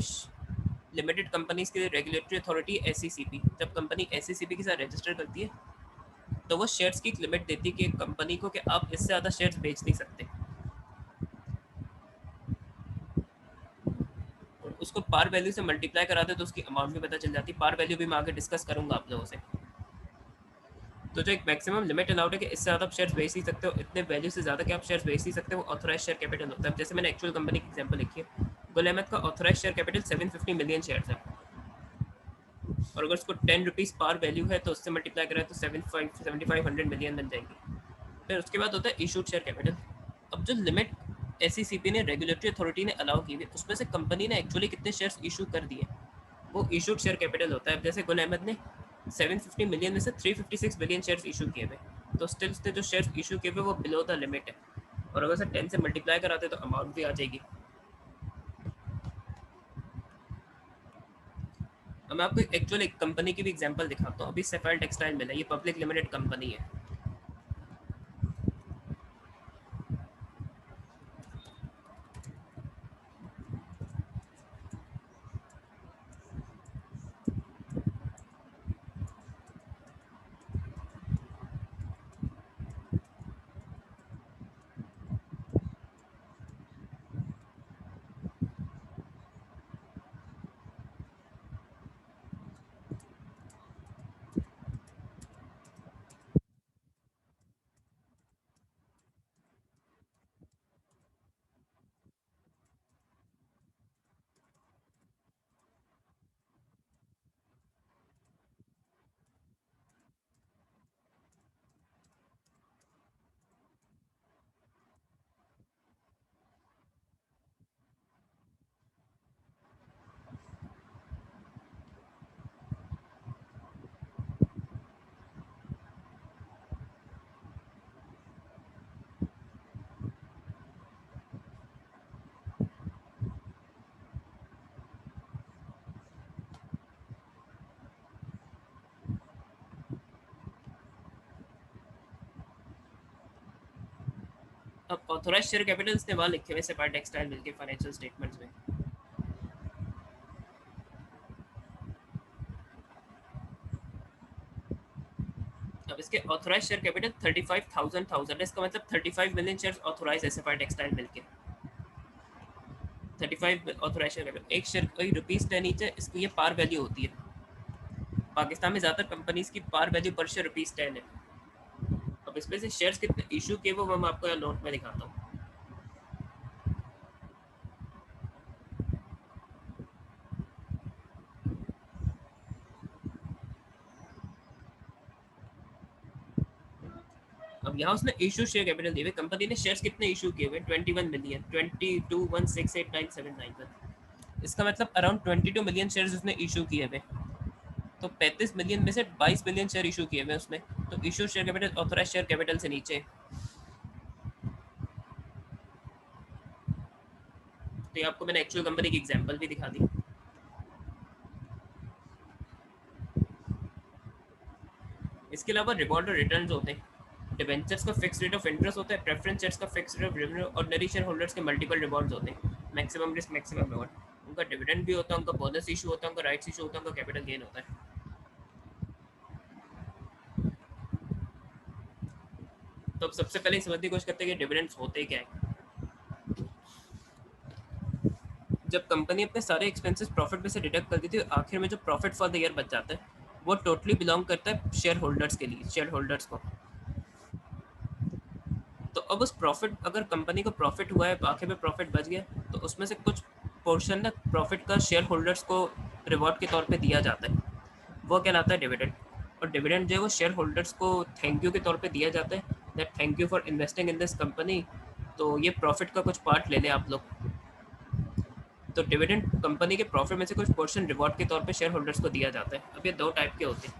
लिमिटेड कंपनीज के लिए रेगुलेटरी अथॉरिटी एससीसीपी, जब कंपनी एससीसीपी के साथ रजिस्टर करती है तो वो शेयर्स की एक लिमिट देती है कि कंपनी को कि आप इससे ज़्यादा शेयर्स बेच नहीं सकते। और उसको पार वैल्यू से मल्टीप्लाई कराते तो उसकी अमाउंट भी पता चल जाती है। पार वैल्यू भी मैं आगे डिस्कस करूंगा आप लोगों से। तो जो एक मैक्सिमम लिमिट अलाउड है कि इससे ज़्यादा आप शेयर्स बेच नहीं सकते हो, इतने वैल्यू से ज़्यादा कि आप शेयर्स बेच नहीं सकते, वो ऑथराइज शेयर कैपिटल होता है। जैसे मैंने एक्चुअल कंपनी की एग्जांपल लिखी है, गुल अहमद का authorise share capital 750 million shares है, और अगर उसको 10 रुपीज़ पार वैल्यू है तो उससे मल्टीप्लाई करें तो 7500 मिलियन बन जाएगी। फिर उसके बाद होता है इशूड शेयर कैपिटल। अब जो लिमिट एससीसीपी ने, रेगुलेटरी अथॉरिटी ने अलाउ की हुई, उसमें से कंपनी ने एक्चुअली कितने शेयर्स इशू कर दिए, वो इशूड शेयर कैपिटल होता है। जैसे गुल अहमद ने 750 मिलियन में से 356 मिलियन शेयर्स इशू किए हुए, तो स्टिल उसने जो शेयर्स इशू किए हुए वो बिलो द लिमिट है, और अगर उसे 10 से मल्टीप्लाई कराते तो अमाउंट भी आ जाएगी। अब मैं आपको एक्चुअल एक कंपनी की भी एग्जांपल दिखाता हूँ। अभी सेफायर टेक्सटाइल मिल है, ये पब्लिक लिमिटेड कंपनी है। अब ऑथोराइज शेयर कैपिटल ने वहाँ लिखे हुए सेफायर टेक्सटाइल मिल के फाइनेंशियल स्टेटमेंट्स में। अब इसके ऑथराइज शेयर कैपिटल 35,000 इसका मतलब 35 मिलियन शेयर ऑथराइज है सेफायर टेक्सटाइल मिल के। 35 ऑथराइज शेयर कैपिटल, एक शेयर कोई ₹10 ईच है, इसकी ये पार वैल्यू होती है। पाकिस्तान में ज़्यादातर कंपनीज की पार वैल्यू पर शेयर ₹10 है। अब इसमें से शेयर्स कितने इशू किए वो मैं आपको यहाँ नोट में दिखाता हूँ। अब यहाँ उसने इशू शेयर कैपिटल दिए हुए, कंपनी ने शेयर्स कितने इशू किए हुए, 21 मिलियन, 22,168,979। इसका मतलब अराउंड 22 मिलियन शेयर्स उसने इशू किए हुए। तो 35 मिलियन में से 22 मिलियन शेयर इशू किए हुए उसने, तो issue share capital authorise share capital से नीचे। तो ये आपको मैंने एक्चुअल कंपनी की एग्जांपल भी दिखा दी। इसके अलावा रिवॉर्ड और रिटर्न्स होते हैं। डिबेंचर्स का फिक्स रेट ऑफ इंटरेस्ट होता है, प्रेफरेंस शेयर्स का fix rate of revenue, ordinary share holders के मल्टीपल रिवॉर्ड्स होते हैं, मैक्सिमम रिस्क मैक्सिमम रिवॉर्ड। उनका डिविडेंड भी होता है, उनका बोनस इशू होता है, उनका राइट्स इशू होता है, उनका कैपिटल गेन होता है। तो अब सबसे पहले समझने की कोशिश करते हैं कि डिविडेंड्स होते क्या है। जब कंपनी अपने सारे एक्सपेंसेस प्रॉफिट में से डिडक्ट कर देती है, आखिर में जो प्रॉफिट फॉर द ईयर बच जाता है वो टोटली बिलोंग करता है शेयर होल्डर्स के लिए, शेयर होल्डर्स को। तो अब उस प्रॉफिट, अगर कंपनी को प्रॉफिट हुआ है, आखिर में प्रॉफिट बच गया, तो उसमें से कुछ पोर्शन ना प्रॉफिट का शेयर होल्डर्स को रिवॉर्ड के तौर पे दिया जाता है, वो कहलाता है डिविडेंड। और डिविडेंड जो है वो शेयर होल्डर्स को थैंक यू के तौर पे दिया जाता है, that thank you for investing in this company, तो ये प्रॉफिट का कुछ पार्ट ले लें आप लोग। तो डिविडेंड कंपनी के प्रॉफिट में से कुछ पोर्शन रिवॉर्ड के तौर पे शेयर होल्डर्स को दिया जाता है। अब ये दो टाइप के होते हैं,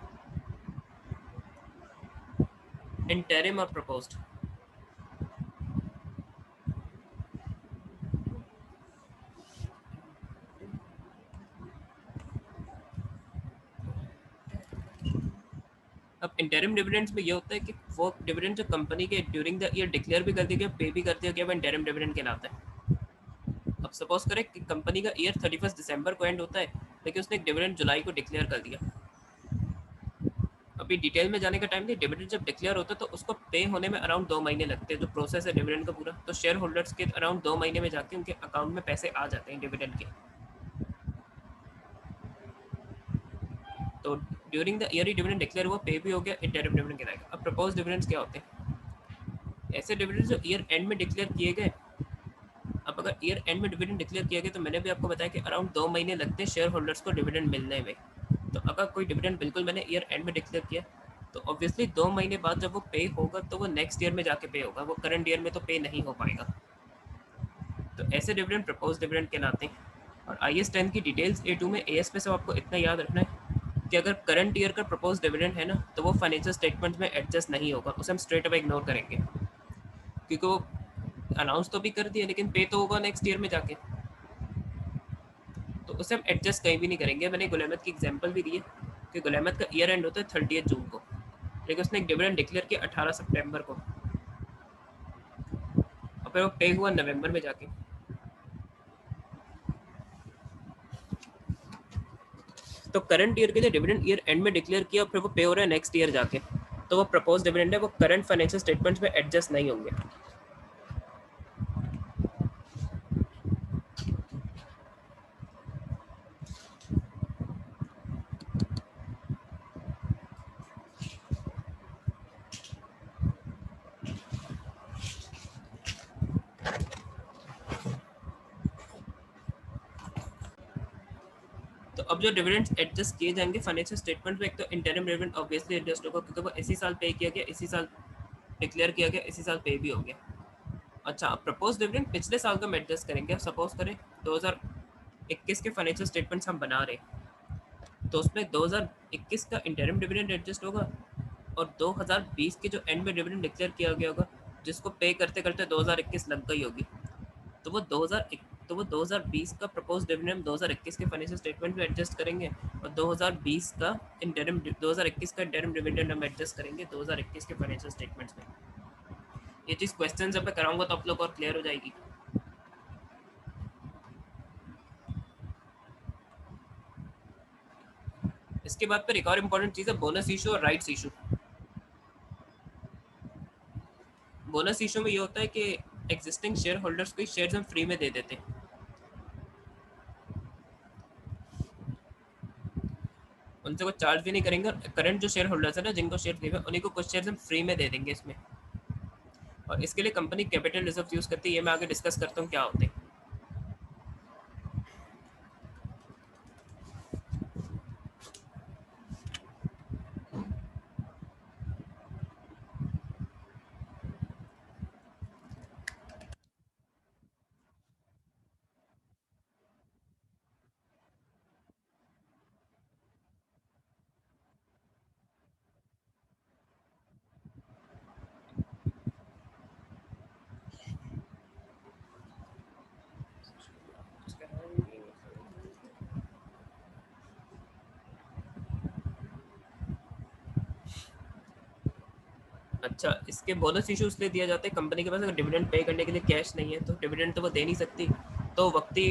इंटरिम और प्रपोज्ड। अब इंटरिम डिविडेंड्स में ये होता है कि वो डिविडेंड जो कंपनी के ड्यूरिंग द ईयर डिक्लेयर भी कर दिया गया, पे भी कर दिया गया, वो इंटरिम डिविडेंड कहलाता है। अब सपोज करें कि कंपनी का ईयर 31 दिसंबर को एंड होता है, लेकिन उसने एक डिविडेंड जुलाई को डिक्लेयर कर दिया। अभी डिटेल में जाने का टाइम नहीं, डिविडेंड जब डिक्लेयर होता है तो उसको पे होने में अराउंड 2 महीने लगते हैं, जो प्रोसेस है डिविडेंड का पूरा, तो शेयर होल्डर्स के अराउंड 2 महीने में जाके उनके अकाउंट में पैसे आ जाते हैं डिविडेंड के। तो during the year he dividend declare हुआ, पे भी हो गया, इंटरिम डिविडेंड कहलाएगा। अब प्रपोज डिविडेंड्स क्या होते हैं? ऐसे डिविडेंड जो ईयर एंड में डिक्लेयर किए गए। अब अगर ईयर एंड में डिविडेंड डिक्लेयर किया गया तो मैंने भी आपको बताया कि अराउंड 2 महीने लगते हैं शेयर होल्डर्स को डिविडेंड मिलने में। तो अगर कोई डिविडेंड बिल्कुल मैंने ईयर एंड में डिक्लेयर किया, तो ऑब्वियसली 2 महीने बाद जब वो पे होगा तो वो नेक्स्ट ईयर में जाके पे होगा, वो करंट ईयर में तो पे नहीं हो पाएगा। तो ऐसे डिविडेंड प्रपोज डिविडेंड कहलाते हैं। और IS 10 की डिटेल्स A2 में, AS में सब आपको इतना याद रखना है कि अगर करंट ईयर का प्रपोज डिविडेंड है ना, तो वो फाइनेंशियल स्टेटमेंट में एडजस्ट नहीं होगा, उसे हम स्ट्रेट अवे इग्नोर करेंगे, क्योंकि वो अनाउंस तो भी कर दिया लेकिन पे तो होगा नेक्स्ट ईयर में जाके, तो उसे हम एडजस्ट कहीं भी नहीं करेंगे। मैंने गुलामत की एग्जांपल भी दी है कि गुलामत का ईयर एंड होता है 30 जून को, लेकिन उसने एक डिविडेंड डिक्लेयर किया 18 सितंबर को, और फिर वो पे हुआ नवंबर में जाके। तो करंट ईयर के लिए डिविडेंड ईयर एंड में डिक्लेयर किया और फिर वो पे हो रहा है नेक्स्ट ईयर जाके, तो वो प्रपोज डिविडेंड है, वो करंट फाइनेंशियल स्टेटमेंट्स में एडजस्ट नहीं होंगे। तो अब जो डिविडेंड्स एडजस्ट किए जाएंगे फाइनेंशियल स्टेटमेंट में, एक तो इंटरिम डिविडेंड ऑब्वियसली एडजस्ट होगा, क्योंकि वो इसी साल पे किया गया, इसी साल डिक्लेयर किया गया, इसी साल पे भी हो गया। अच्छा, अब प्रपोज डिविडेंड पिछले साल का हम एडजस्ट करेंगे। अब सपोज करें 2021 के फाइनेंशियल स्टेटमेंट्स हम बना रहे हैं, तो उसमें 2021 का इंटरिम डिविडेंड एडजस्ट होगा, और 2020 के जो एंड में डिविडेंड डिक्लेयर किया गया होगा, जिसको पे करते करते 2021 लग गई होगी, तो वो 2020 का प्रपोज डिविडेंड 2021 के फाइनेंशियल स्टेटमेंट में एडजस्ट करेंगे, और 2020 का इंटरिम 2021 का इंटरिम डिविडेंड हम एडजस्ट करेंगे 2021 के फाइनेंशियल स्टेटमेंट्स में। ये चीज़ क्वेश्चन जब मैं कराऊंगा तो आप लोग और क्लियर हो जाएगी। इसके बाद फिर एक और इम्पॉर्टेंट चीज़ है बोनस इशू और राइट्स इशू। बोनस इशू में ये होता है कि एग्जिस्टिंग शेयर होल्डर्स को शेयर्स हम फ्री में दे देते हैं, उनसे कोई चार्ज भी नहीं करेंगे, और करंट जो शेयर होल्डर्स है ना, जिनको शेयर दिए हुए उन्हीं को कुछ शेयर्स हम फ्री में दे देंगे इसमें। और इसके लिए कंपनी कैपिटल रिजर्व यूज़ करती है, ये मैं आगे डिस्कस करता हूँ क्या होते हैं। अच्छा, इसके बोनस इशू इसलिए दिया जाता है, कंपनी के पास अगर डिविडेंड पे करने के लिए कैश नहीं है, तो डिविडेंड तो वो दे नहीं सकती, तो वक्ती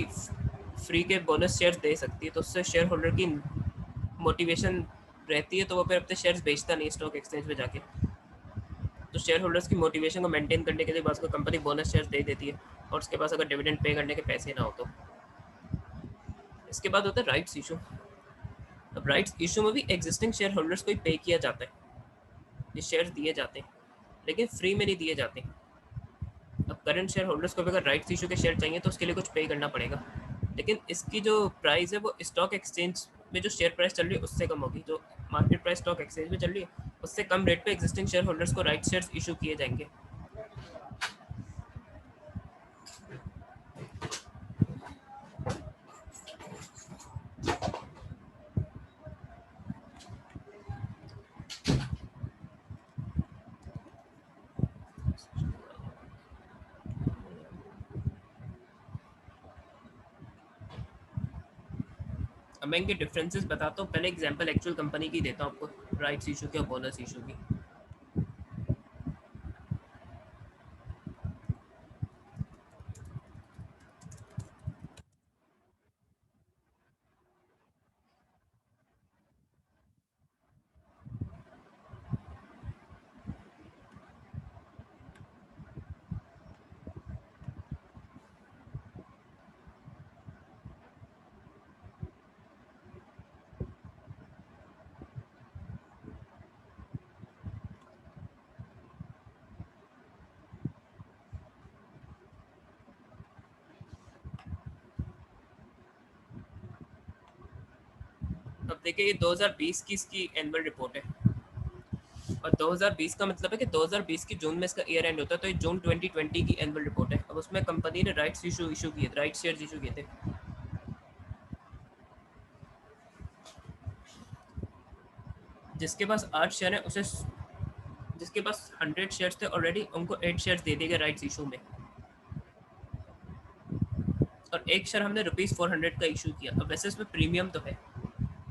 फ्री के बोनस शेयर दे सकती है, तो उससे शेयर होल्डर की मोटिवेशन रहती है, तो वो फिर अपने शेयर्स बेचता नहीं स्टॉक एक्सचेंज में जाके। तो शेयर होल्डर्स की मोटिवेशन को मेंटेन करने के लिए बस को कंपनी बोनस शेयर दे देती है, और उसके पास अगर डिविडेंड पे करने के पैसे ना हो तो। इसके बाद होता है राइट्स इशू। अब राइट्स इशू में भी एग्जिस्टिंग शेयर होल्डर्स को ही पे किया जाता है, ये शेयर दिए जाते हैं, लेकिन फ्री में नहीं दिए जाते। अब करंट शेयर होल्डर्स को भी अगर राइट्स इशू के शेयर चाहिए तो उसके लिए कुछ पे करना पड़ेगा, लेकिन इसकी जो प्राइस है वो स्टॉक एक्सचेंज में जो शेयर प्राइस चल रही है उससे कम होगी, जो मार्केट प्राइस स्टॉक एक्सचेंज में चल रही है उससे कम रेट पे एग्जिस्टिंग शेयर होल्डर्स को राइट शेयर्स इशू किए जाएंगे। अब मैं इनके डिफरेंसेस बताता हूँ, पहले एग्जांपल एक्चुअल कंपनी की देता हूँ आपको, राइट्स इशू की और बोनस इशू की। देखिए ये 2020 की इसकी एनुअल रिपोर्ट है, और 2020 का मतलब है कि 2020 की जून में इसका ईयर एंड होता है, तो ये जून 2020 की एनुअल रिपोर्ट है। अब उसमें कंपनी ने राइट्स इशू किए, राइट शेयर्स इशू किए थे। जिसके पास 8 शेयर है उसे, जिसके पास 100 शेयर्स थे ऑलरेडी, उनको 8 शेयर्स दे दिए गए राइट्स इशू में, और एक शेयर हमने ₹400 का इशू किया। अब वैसे इसमें प्रीमियम तो है,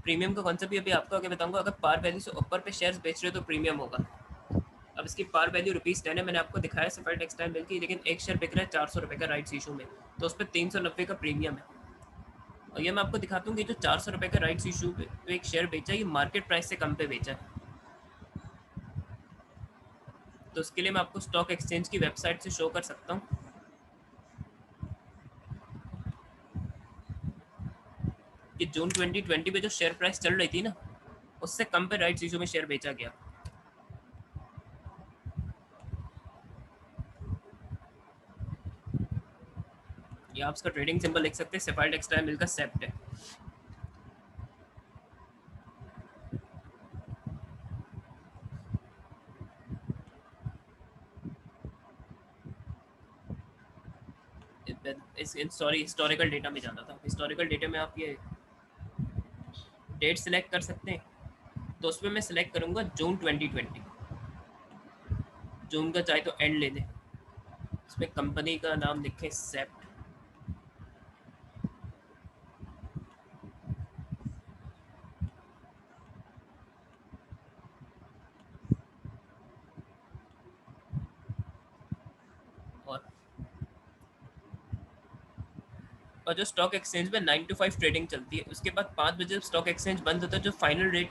प्रीमियम का कॉन्सेप्ट भी अभी आपको आगे बताऊंगा। अगर पार वैल्यू से ऊपर पे शेयर्स बेच रहे हो तो प्रीमियम होगा। अब इसकी पार वैल्यू ₹10 है, मैंने आपको दिखाया सफल टेक्सटाइल मिल की, लेकिन एक शेयर बिक रहा है ₹400 का राइट्स इशू में, तो उस पर 390 का प्रीमियम है। और ये मैं आपको दिखाता हूँ कि जो ₹400 का राइट्स इशू पे एक शेयर बेचा है, ये मार्केट प्राइस से कम पे बेचा है। तो उसके लिए मैं आपको स्टॉक एक्सचेंज की वेबसाइट से शो कर सकता हूँ कि जून 2020 में जो शेयर प्राइस चल रही थी ना, उससे कम पे राइट्स इशू में शेयर बेचा गया। ये आप इसका ट्रेडिंग सिंबल लिख सकते हैं, सेफायर टेक्सटाइल मिल का सेप्ट है। सॉरी, हिस्टोरिकल डेटा में जाना था। हिस्टोरिकल डेटा में आप ये डेट सेलेक्ट कर सकते हैं, तो उसमें मैं सेलेक्ट करूंगा जून 2020। जून का चाहे तो एंड ले दें, इसमें कंपनी का नाम लिखें सेप्ट, और जो स्टॉक एक्सचेंज में 9 to 5 ट्रेडिंग चलती है, उसके बाद 5 बजे स्टॉक एक्सचेंज बंद होता है, जो फाइनल रेट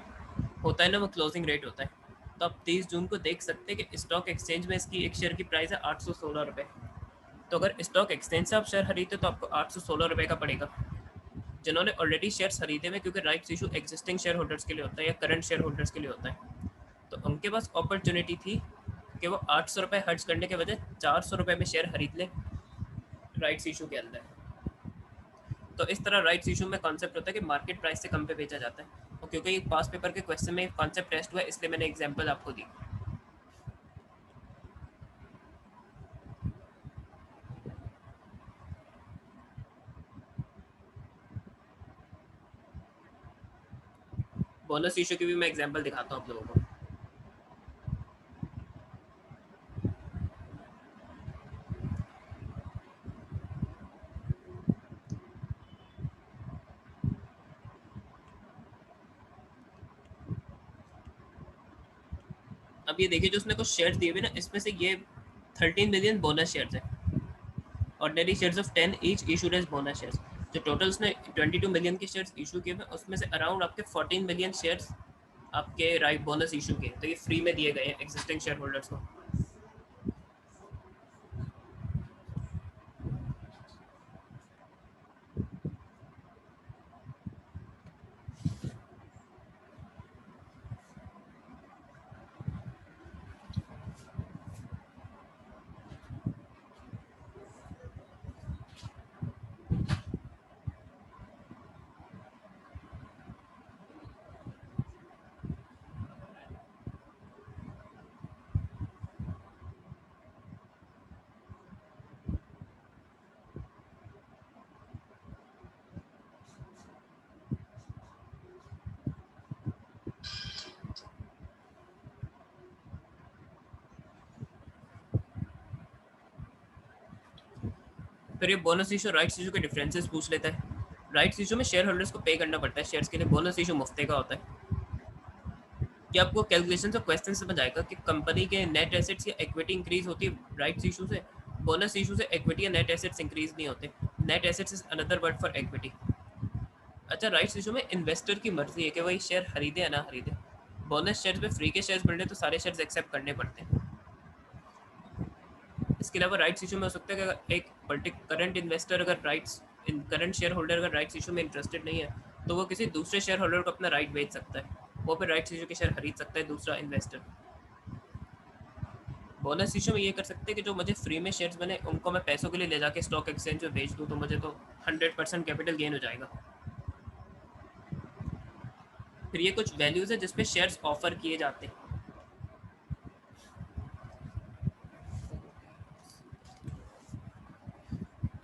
होता है ना, वो क्लोजिंग रेट होता है। तो आप 30 जून को देख सकते हैं कि स्टॉक एक्सचेंज में इसकी एक शेयर की प्राइस है ₹816। तो अगर स्टॉक एक्सचेंज से आप शेयर खरीदते तो आपको ₹816 का पड़ेगा। जिन्होंने ऑलरेडी शेयर्स खरीदे हुए, क्योंकि rights issue existing share holders के लिए होता है या करंट शेयर होल्डर्स के लिए होता है, तो उनके पास अपॉर्चुनिटी थी कि वो ₹800 खर्च करने के बजाय ₹400 में शेयर खरीद लें राइट्स इशू के अंदर। तो इस तरह राइट्स इशू में कॉन्सेप्ट होता है कि मार्केट प्राइस से कम पे बेचा जाता है। और क्योंकि एक पास पेपर के क्वेश्चन में कॉन्सेप्ट टेस्ट हुआ है, इसलिए मैंने एग्जांपल आपको दी। बोनस इशू की भी मैं एग्जांपल दिखाता हूँ आप लोगों को। अब ये देखिए, जो उसने कुछ शेयर्स दिए हुए ना, इसमें से ये 13 मिलियन बोनस शेयर्स है। Ordinary shares of 10 each issued as bonus shares. जो टोटल उसने 22 मिलियन के शेयर्स इशू किए हुए, उसमें से अराउंड आपके 14 मिलियन शेयर्स आपके राइट बोनस इशू किए, तो ये फ्री में दिए गए हैं एग्जिस्टिंग शेयर होल्डर्स को। फिर ये बोनस इशू राइट्स इशू के डिफरेंसेस पूछ लेता है। राइट्स इशू में शेयर होल्डर्स को पे करना पड़ता है शेयर्स के लिए, बोनस इशू मुफ्ते का होता है। कि आपको कैलकुलेशन से क्वेश्चन समझ आएगा कि कंपनी के नेट एसेट्स या इक्विटी इंक्रीज होती है राइट्स इशू से, बोनस इशू से इक्विटी या नेट एसेट्स इंक्रीज नहीं होते। Net assets is another word for equity. अच्छा, राइट्स इशू में इन्वेस्टर की मर्जी है कि वही शेयर खरीदे या ना खरीदे। बोनस शेयर पे फ्री के शेयर्स मिल रहे तो सारे शेयर्स एक्सेप्ट करने पड़ते हैं। इसके अलावा राइट्स इशू में हो सकता है कि अगर एक पर्टिकुलर करंट इन्वेस्टर अगर राइट्स करंट शेयर होल्डर अगर राइट्स इशू में इंटरेस्टेड नहीं है, तो वो किसी दूसरे शेयर होल्डर को अपना राइट बेच सकता है, वो फिर राइट्स इशू के शेयर खरीद सकता है दूसरा इन्वेस्टर। बोनस इशू में ये कर सकते हैं कि जो मुझे फ्री में शेयर्स बने उनको मैं पैसों के लिए ले जाके स्टॉक एक्सचेंज में बेच दूँ, तो मुझे तो 100% कैपिटल गेन हो जाएगा। फिर ये कुछ वैल्यूज है जिसपे शेयर्स ऑफर किए जाते हैं।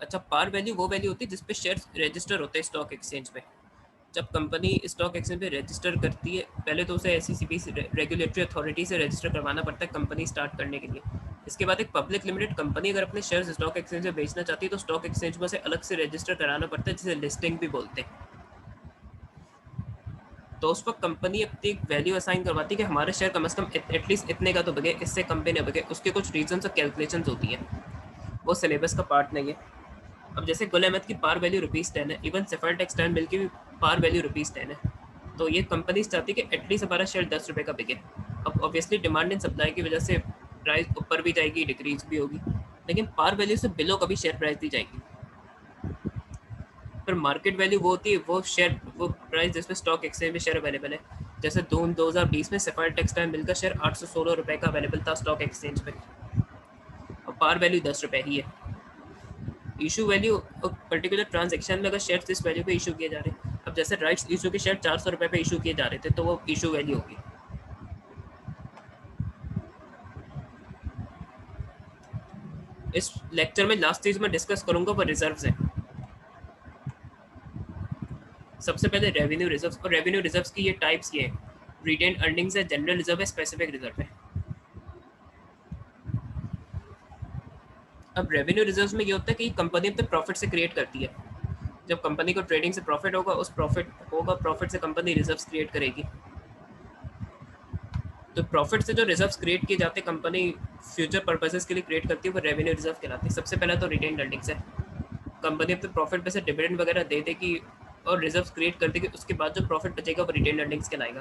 अच्छा, पार वैल्यू वो वैल्यू होती है जिसपे शेयर्स रजिस्टर होते हैं स्टॉक एक्सचेंज पे। जब कंपनी स्टॉक एक्सचेंज पे रजिस्टर करती है, पहले तो उसे एसईसीपी रेगुलेटरी अथॉरिटी से रजिस्टर करवाना पड़ता है कंपनी स्टार्ट करने के लिए। इसके बाद एक पब्लिक लिमिटेड कंपनी अगर अपने शेयर्स स्टॉक एक्सचेंज में बेचना चाहती है तो स्टॉक एक्सचेंज में से अलग से रजिस्टर कराना पड़ता है, जिसे लिस्टिंग भी बोलते हैं। तो उस वक्त कंपनी अपनी एक वैल्यू असाइन करवाती है कि हमारे शेयर कम से कम एटलीस्ट इतने का तो बगे, इससे कम पे नहीं बगे। उसके कुछ रीजन और कैलकुलेशन होती है, वो सिलेबस का पार्ट नहीं है। अब जैसे गुल अहमद की पार वैल्यू ₹10 है, इवन सफर टेक्सटाइल मिल की भी पार वैल्यू ₹10 है। तो ये कंपनी चाहती है कि एटलीस्ट हमारा शेयर ₹10 का बिके। अब ऑब्वियसली डिमांड एंड सप्लाई की वजह से प्राइस ऊपर भी जाएगी, डिक्रीज भी होगी, लेकिन पार वैल्यू से बिलो कभी शेयर प्राइस दी जाएगी। फिर मार्केट वैल्यू वो होती है वो शेयर, वो प्राइस जिसमें स्टॉक एक्सचेंज में शेयर अवेलेबल है। जैसे 2020 में सफायर टेक्सटाइल मिल का शेयर ₹816 का अवेलेबल था स्टॉक एक्सचेंज पे, और पार वैल्यू ₹10 ही है। इशू वैल्यू पर्टिकुलर ट्रांजेक्शन में अगर शेयर इस वैल्यू पे इशू किए जा रहे हैं, अब जैसे राइट्स इशू के शेयर ₹400 पे इशू किए जा रहे थे, तो वो इशू वैल्यू होगी। इस लेक्चर में लास्ट चीज मैं डिस्कस करूंगा वो रिजर्व्स हैं। सबसे पहले रेवेन्यू रिजर्व्स, और रेवेन्यू रिजर्व्स की ये टाइप्स ये हैं, रिटेन अर्निंग्स है, जनरल रिजर्व है, स्पेसिफिक रिजर्व है। अब रेवेन्यू रिजर्व्स में ये होता है कि कंपनी अपने प्रॉफिट से क्रिएट करती है। जब कंपनी को ट्रेडिंग से प्रॉफिट होगा, उस प्रॉफिट से कंपनी रिजर्व्स क्रिएट करेगी। तो प्रॉफिट से जो रिजर्व्स क्रिएट किए जाते हैं कंपनी फ्यूचर पर्पसेस के लिए क्रिएट करती है, वो रेवेन्यू रिजर्व कहलाती है। सबसे पहला तो रिटेन अर्निंग्स है, कंपनी अपने प्रॉफिट में से डिविडेंड वगैरह दे देगी और रिजर्व्स क्रिएट कर देगी, उसके बाद जो प्रॉफिट बचेगा वो रिटेन अर्निंग्स कहलाएगा।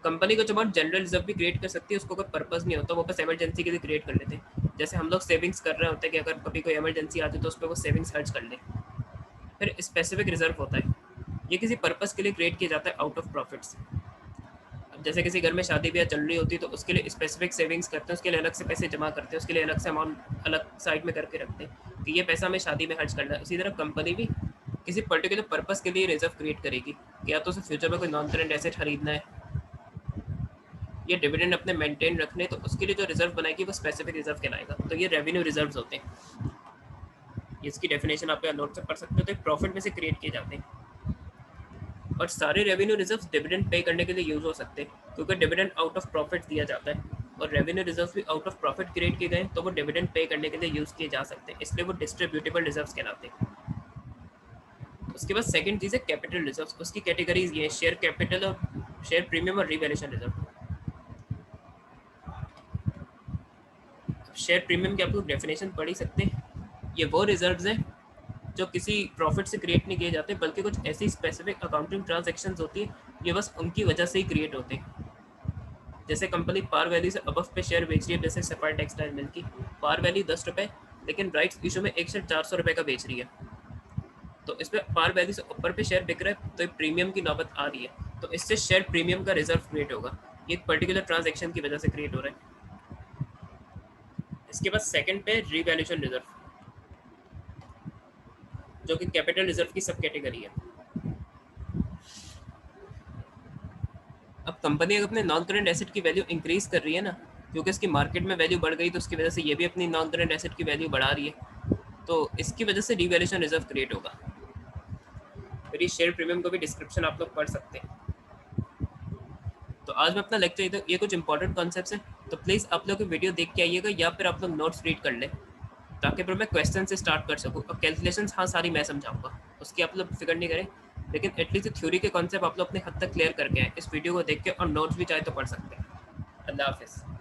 कंपनी को जब जनरल रिजर्व भी क्रिएट कर सकती है, उसको कोई पर्पस नहीं होता, वो बस इमरजेंसी के लिए क्रिएट कर लेते हैं। जैसे हम लोग सेविंग्स कर रहे होते हैं कि अगर कभी कोई इमरजेंसी आ जाए तो उस पर वो सेविंग्स खर्च कर ले। फिर स्पेसिफिक रिजर्व होता है, ये किसी पर्पस के लिए क्रिएट किया जाता है आउट ऑफ प्रॉफिट्स। अब जैसे किसी घर में शादी ब्याह चल रही होती है तो उसके लिए स्पेसिफिक सेविंग्स करते हैं, उसके लिए अलग से पैसे जमा करते हैं, उसके लिए अलग से अमाउंट अलग साइड में करके रखते हैं कि ये पैसा हमें शादी में खर्च करना है। उसी तरह कंपनी भी किसी पर्टिकुलर पर्पस के लिए रिजर्व क्रिएट करेगी, या तो उसे फ्यूचर में कोई नॉन करेंट एसेट खरीदना है या डिविडेंड अपने मेंटेन रखने, तो उसके लिए जो रिजर्व बनाएगी वो स्पेसिफिक रिजर्व कहलाएगा। तो ये रेवेन्यू रिजर्व्स होते हैं, इसकी डेफिनेशन आप यहाँ नोट से पढ़ सकते हो। तो प्रॉफिट में से क्रिएट किए जाते हैं, और सारे रेवेन्यू रिजर्व्स डिविडेंड पे करने के लिए यूज हो सकते हैं, क्योंकि डिविडेंड आउट ऑफ प्रॉफिट दिया जाता है, और रेवेन्यू रिजर्व्स भी आउट ऑफ प्रॉफिट क्रिएट किए गए तो वो डिविडेंड पे करने के लिए यूज किए जा सकते हैं, इसलिए वो डिस्ट्रीब्यूटेबल रिजर्व्स कहलाते हैं। उसके बाद सेकंड चीज़ है कैपिटल रिजर्व्स। उसकी कैटेगरीज ये शेयर कैपिटल और शेयर प्रीमियम और रिवैल्यूएशन रिजर्व। शेयर प्रीमियम की आप लोग डेफिनेशन पढ़ ही सकते हैं। ये वो रिजर्व्स हैं जो किसी प्रॉफिट से क्रिएट नहीं किए जाते, बल्कि कुछ ऐसी स्पेसिफिक अकाउंटिंग ट्रांजैक्शंस होती है, ये बस उनकी वजह से ही क्रिएट होते हैं। जैसे कंपनी पार वैल्यू से अबव पे शेयर बेच रही है, जैसे सफायर टेक्सटाइल मिल की पार वैल्यू ₹10, लेकिन राइट्स इशू में एक शेयर ₹400 का बेच रही है, तो इसमें पार वैल्यू से ऊपर पे शेयर बिक रहा है, तो प्रीमियम की नौबत आ रही है, तो इससे शेयर प्रीमियम का रिजर्व क्रिएट होगा। ये एक पर्टिकुलर ट्रांजैक्शन की वजह से क्रिएट हो रहा है। इसके बाद सेकंड पे रिवैल्यूएशन रिजर्व, जो कि कैपिटल रिजर्व की सब कैटेगरी है। अब कंपनी अगर अपने नॉन करेंट एसेट की वैल्यू इंक्रीज कर रही है ना, क्योंकि इसकी मार्केट में वैल्यू बढ़ गई, तो उसकी वजह से ये भी अपनी नॉन करेंट एसेट की वैल्यू बढ़ा रही है, तो इसकी वजह से रिवैल्यूएशन रिजर्व क्रिएट होगा। फिर ये शेयर प्रीमियम को भी डिस्क्रिप्शन आप लोग पढ़ सकते हैं। तो आज मैं अपना लेक्चर, ये कुछ इंपॉर्टेंट कॉन्सेप्ट्स हैं, तो प्लीज़ आप लोग वीडियो देख के आइएगा, या फिर आप लोग नोट्स रीड कर लें, ताकि फिर मैं क्वेश्चन से स्टार्ट कर सकूँ। और कैलकुलेशंस हाँ सारी मैं समझाऊंगा, उसकी आप लोग फिक्र नहीं करें, लेकिन एटलीस्ट थ्योरी के कॉन्सेप्ट आप लोग अपने हद तक क्लियर करके आए। इस वीडियो को देख के और नोट्स भी चाहे तो पढ़ सकते हैं। अल्लाह हाफिज़।